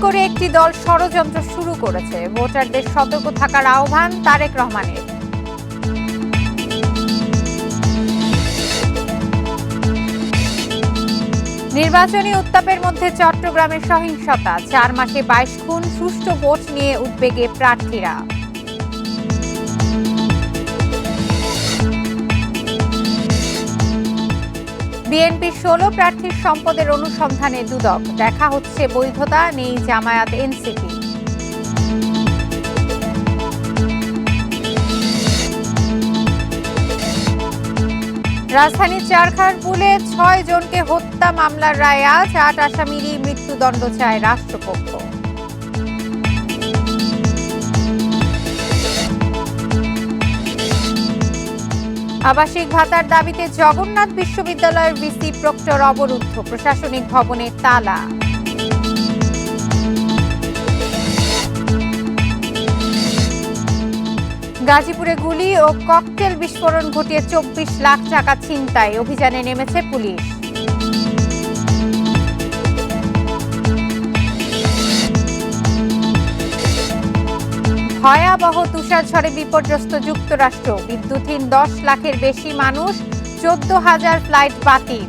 করে একটি দল ষড়যন্ত্র শুরু করেছে, ভোটারদের সতর্ক থাকার আহ্বান তারেক রহমানের। নির্বাচনী উত্তাপের মধ্যে চট্টগ্রামের সহিংসতা, 4 মাসে 22 খুন, সুষ্ঠু ভোট নিয়ে উদ্বেগে প্রার্থীরা। বিএনপির 16 প্রার্থীর সম্পদের অনুসন্ধানে দুদক, দেখা হচ্ছে বৈধতা নেই জামায়াত এনসিপি। রাজধানীর চারখারপুলে 6 জনকে হত্যা মামলার রায় আজ, 8 আসামিরই মৃত্যুদণ্ড চায় রাষ্ট্রপক্ষ। আবাসিক ভাতার দাবিতে জগন্নাথ বিশ্ববিদ্যালয়ের ভিসি প্রক্টর অবরুদ্ধ, প্রশাসনিক ভবনে তালা। গাজীপুরে গুলি ও ককটেল বিস্ফোরণ ঘটিয়ে 24 লাখ টাকা ছিনতাই, অভিযানে নেমেছে পুলিশ। ভয়াবহ তুষারঝড়ে বিপর্যস্ত যুক্তরাষ্ট্র, বিদ্যুৎহীন 10 লাখের বেশি মানুষ, 14,000 ফ্লাইট বাতিল।